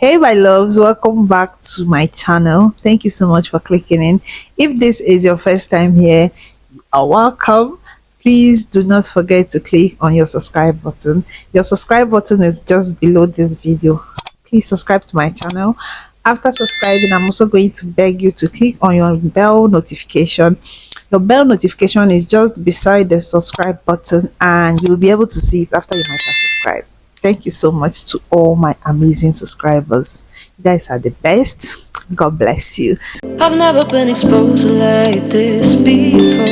Hey my loves, welcome back to my channel. Thank you so much for clicking in. If this is your first time here, you are welcome. Please do not forget to click on your subscribe button. Your subscribe button is just below this video. Please subscribe to my channel. After subscribing, I'm also going to beg you to click on your bell notification. Your bell notification is just beside the subscribe button and you'll be able to see it after you might have subscribed. Thank you so much to all my amazing subscribers. You guys are the best. God bless you. I've never been exposed like this before.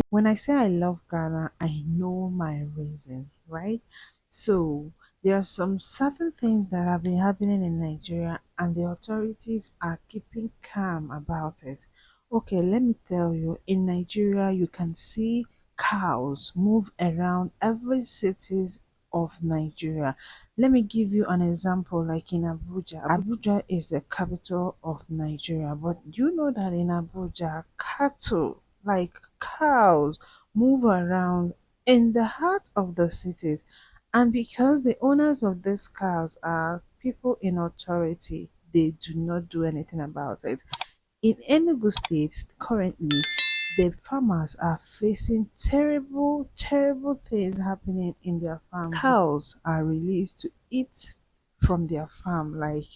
When I say I love Ghana, I know my reason, right? So there are some certain things that have been happening in Nigeria and the authorities are keeping calm about it. Okay, let me tell you, in Nigeria you can see cows move around every cities of Nigeria. Let me give you an example like in Abuja. Abuja is the capital of Nigeria, but do you know that in Abuja, cattle like cows move around in the heart of the cities, and because the owners of these cows are people in authority, they do not do anything about it. In Enugu State, currently, the farmers are facing terrible, terrible things happening in their farm. Cows are released to eat from their farm, like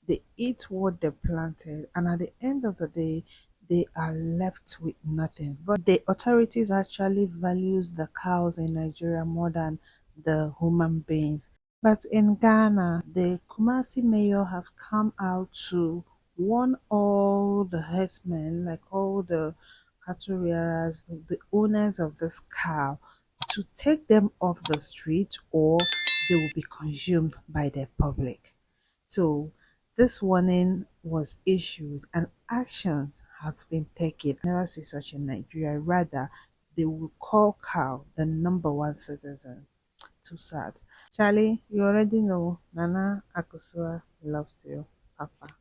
they eat what they planted, and at the end of the day, they are left with nothing. But the authorities actually values the cows in Nigeria more than the human beings. But in Ghana, the Kumasi mayor have come out to warn all the herdsmen, like all the cattle rearers, the owners of this cow, to take them off the street or they will be consumed by the public. So this warning was issued and actions has been taken. I never see such in Nigeria. Rather, they will call cow the #1 citizen. Too sad. Charlie, you already know Nana Akosua loves you, Papa.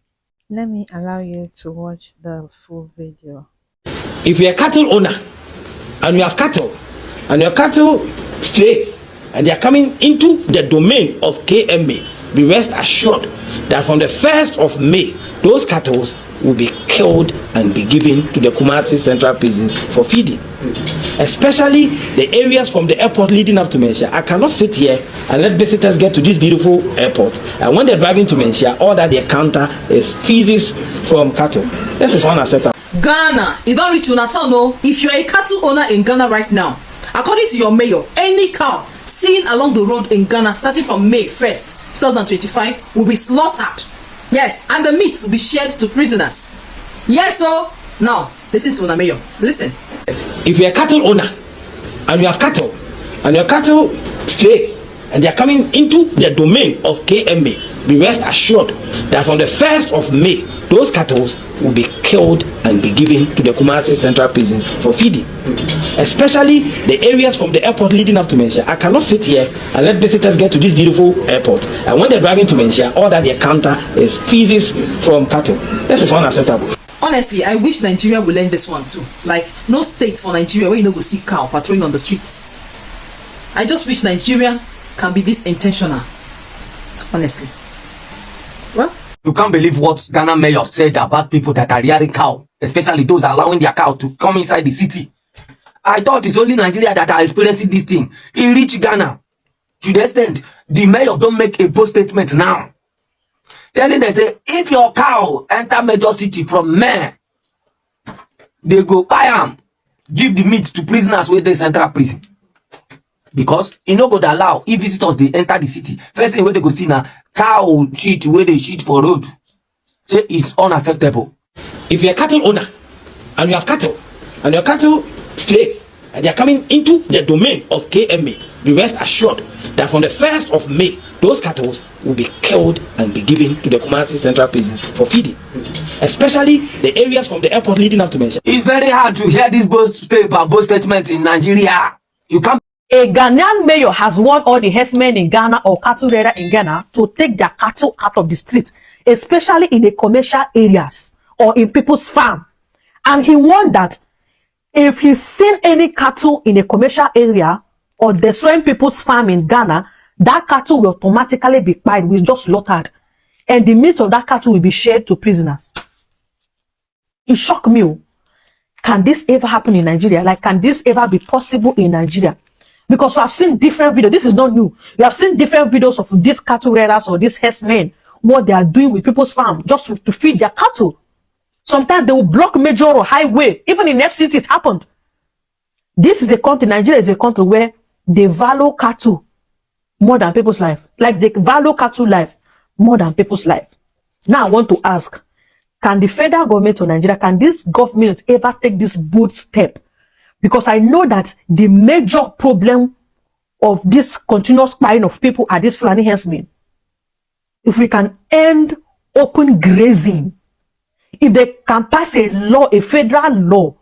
Let me allow you to watch the full video. If you're a cattle owner and you have cattle and your cattle stray and they are coming into the domain of KMA, be rest assured that from the 1st of May, those cattle will be killed and be given to the Kumasi Central Prison for feeding. Especially the areas from the airport leading up to Menchia. I cannot sit here and let visitors get to this beautiful airport. And when they're driving to Menchia, all that they encounter is feces from cattle. This is unacceptable. Ghana, you don't reach Unatan, no. If you're a cattle owner in Ghana right now, according to your mayor, any cow seen along the road in Ghana starting from May 1st, 2025 will be slaughtered. Yes, and the meat will be shared to prisoners. Yes, so now listen to the mayor. Listen. If you're a cattle owner and you have cattle and your cattle stray and they are coming into the domain of KMA, be rest assured that from the 1st of May, those cattle will be killed and be given to the Kumasi Central Prison for feeding. Especially the areas from the airport leading up to Menchia. I cannot sit here and let visitors get to this beautiful airport. And when they're driving to Menchia, all that they encounter is feces from cattle. This is unacceptable. Honestly, I wish Nigeria will learn this one too. Like, no state for Nigeria where you don't go see cow patrolling on the streets. I just wish Nigeria can be this intentional. Honestly. Well, you can't believe what Ghana Mayor said about people that are rearing cow, especially those allowing their cow to come inside the city. I thought it's only Nigeria that are experiencing this thing. It reached Ghana. To the extent, the mayor don't make a post statement now, telling them, say, if your cow enter major city from May, they go buy them, give the meat to prisoners with the central prison. Because you no go allow if visitors they enter the city. First thing where they go see now cow shit where they shit for road. Say it's unacceptable. If you're a cattle owner and you have cattle and your cattle stray and they are coming into the domain of KMA, be rest assured that from the 1st of May, those cattle will be killed and be given to the Kumasi Central Prison for feeding. Especially the areas from the airport leading up to Menchia. It's very hard to hear this boast statement in Nigeria. You can't. A Ghanaian mayor has warned all the herdsmen in Ghana or cattle rearer in Ghana to take their cattle out of the streets, especially in the commercial areas or in people's farm. And he warned that if he's seen any cattle in a commercial area or destroying people's farm in Ghana, that cattle will automatically be pied, will just slaughtered, and the meat of that cattle will be shared to prisoners. It shocked me. Can this ever happen in Nigeria? Like, can this ever be possible in Nigeria? Because we have seen different videos. This is not new. We have seen different videos of these cattle raiders or these herdsmen, what they are doing with people's farm just to feed their cattle. Sometimes they will block major or highway. Even in FCT, it happened. This is a country, Nigeria is a country where they value cattle more than people's life. Like, they value cattle life more than people's life. Now I want to ask, can the federal government of Nigeria, can this government ever take this bold step? Because I know that the major problem of this continuous spying of people are these Fulani herdsmen. If we can end open grazing, if they can pass a law, a federal law,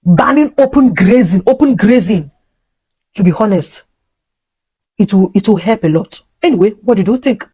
banning open grazing, to be honest, it will help a lot. Anyway, what did you think?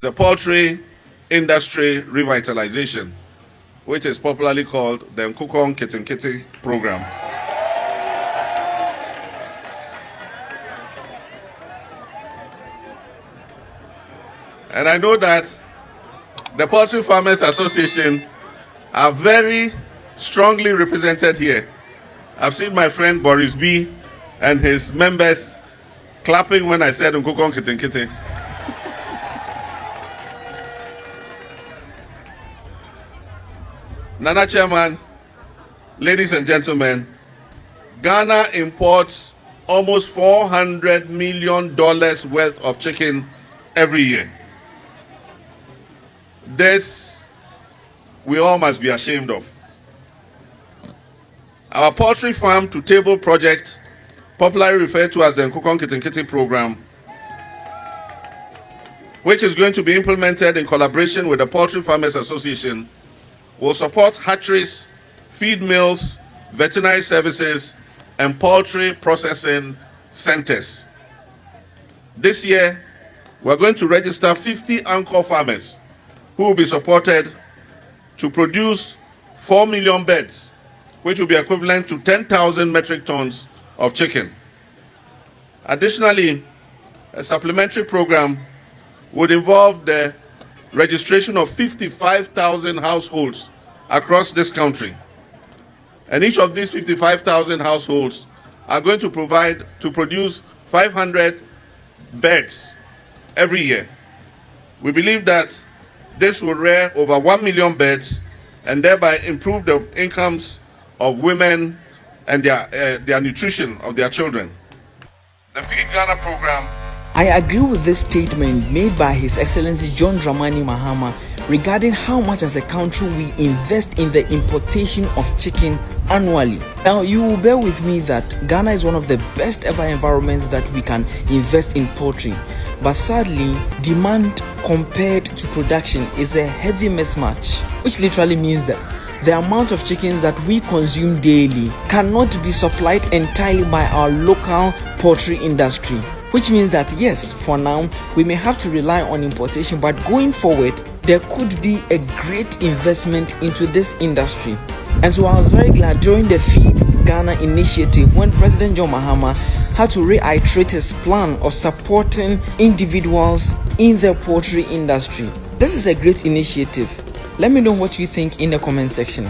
The poultry industry revitalization, which is popularly called the Nkukong Kitinkiti program. And I know that the Poultry Farmers Association are very strongly represented here. I've seen my friend Boris B and his members clapping when I said Nkukong Kitinkiti. Nana Chairman, ladies and gentlemen, Ghana imports almost $400 million worth of chicken every year. This we all must be ashamed of. Our poultry farm to table project, popularly referred to as the Nkukong Kitinkiti program, which is going to be implemented in collaboration with the Poultry Farmers Association, will support hatcheries, feed mills, veterinary services, and poultry processing centers. This year, we're going to register 50 anchor farmers who will be supported to produce 4 million birds, which will be equivalent to 10,000 metric tons of chicken. Additionally, a supplementary program would involve the registration of 55,000 households across this country. And each of these 55,000 households are going to produce 500 birds every year. We believe that this will rear over 1 million birds and thereby improve the incomes of women and their nutrition of their children. The Feed Ghana program. I agree with this statement made by His Excellency John Dramani Mahama regarding how much as a country we invest in the importation of chicken annually. Now, you will bear with me that Ghana is one of the best ever environments that we can invest in poultry. But sadly, demand compared to production is a heavy mismatch, which literally means that the amount of chickens that we consume daily cannot be supplied entirely by our local poultry industry. Which means that yes, for now, we may have to rely on importation, but going forward, there could be a great investment into this industry. And so I was very glad during the Feed Ghana initiative when President John Mahama had to reiterate his plan of supporting individuals in the poultry industry. This is a great initiative. Let me know what you think in the comment section.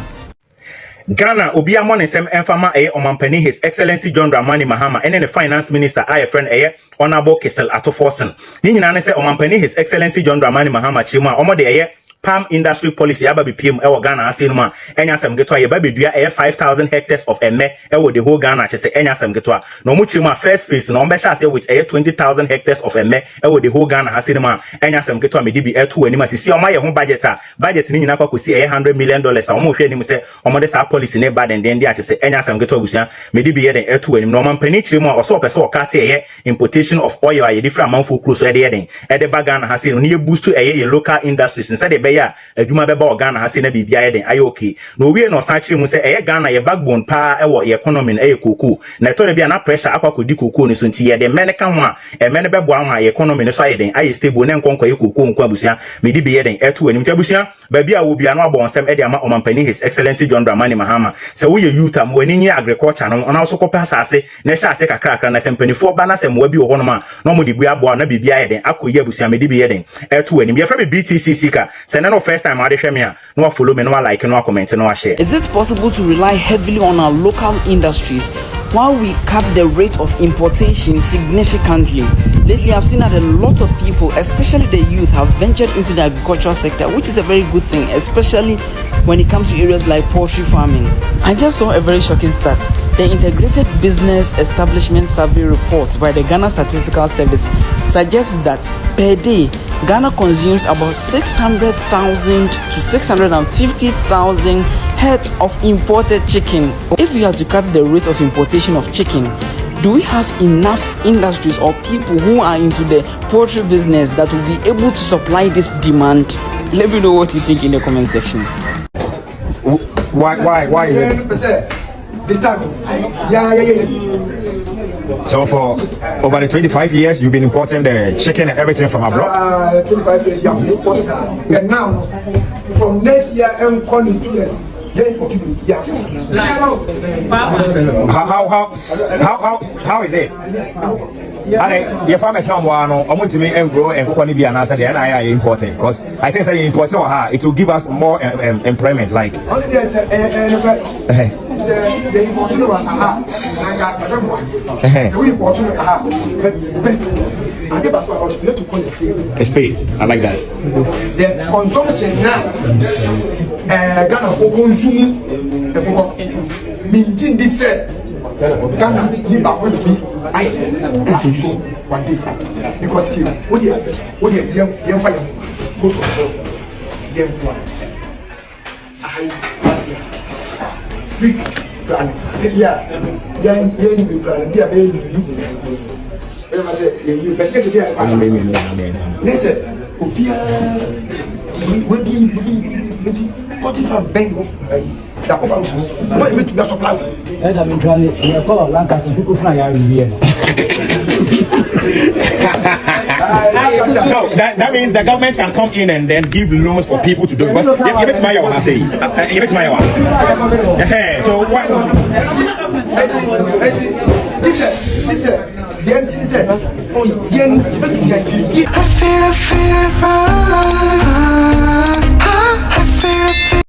Ghana obi amon nsem enfama omampani His Excellency John Dramani Mahama and the Finance Minister friend Honorable Kessel Atoforsen. Ni nyina ne se omampani His Excellency John Dramani Mahama chima omo de palm industry policy aba be PM e wo Ghana ase no ma enya asem geto ye ba bedua 5,000 hectares of eme e wo the whole Ghana che se enya asem geto no mu chima first phase no be sha ase with 20,000 hectares of eme e wo the whole Ghana ase no ma enya asem geto me di bi eto ani ma sisi o ma ye ho budget ni nyina kwa kosi $100 million a o mo hwe ni mu se o mo de sa policy ne bad den dia che se enya asem geto abusua me di bi ye den eto ani no man pani chima o so pese o ka te ye importation of oil aye different amount for close e de den e de Ghana ase no ye boost to ye local industries instead de be ya adwuma be ba Ghana ase na bibia ye den aye okay no we no sa chire mu se Ghana ye backbone pa e wo ye economy na ye koko na to de bia na pressure akwa koko ni so nti ye de meneka ho a mene be boa ma ye economy no so aye den aye stable ne nkonkwa ye koko nko abusua me di be ye den eto ani abusua ba bia wo bia no abon sem e de ama omampani His Excellency John Dramani Mahama se wo ye youth am wani ni agriculture no ona so kopa asase na sha ase kakra na sempanifo ba na sem wa bi wo ho no ma no mo de bua boa na bibia ye den akoye abusua me di be ye den eto ani me fra me BTCC ka se na no first time ade hwe me a no follow me no like no comment no share. Is it possible to rely heavily on our local industries while we cut the rate of importation significantly? Lately, I've seen that a lot of people, especially the youth, have ventured into the agricultural sector, which is a very good thing, especially when it comes to areas like poultry farming. I just saw a very shocking stat. The Integrated Business Establishment Survey report by the Ghana Statistical Service suggests that per day, Ghana consumes about 600,000 to 650,000 heads of imported chicken. If we are to cut the rate of importation of chicken, do we have enough industries or people who are into the poultry business that will be able to supply this demand? Let me know what you think in the comment section. Why is it? This time, yeah. So for over the 25 years you've been importing the chicken and everything from abroad? 25 years, yeah, we import this. And now, from next year, I'm calling 2 years. Yeah. How is it? Your farmers now want to make and grow and cook on the answer the NII importing because I think that you import it will give us more employment like only there's the importing so we importing I get back to call it spade. I like that. The consumption now Ghana for consuming the maintain this Ghana give back with me one day because still what the young fire go to young one I last year big plan young plan be a baby I say you better get there listen we what if I'm bang that over what you to supply I mean you call Lancaster people fly out here. So that means the government can come in and then give loans for people to do it. But it's my I say it's my so what this the empty said oh I feel it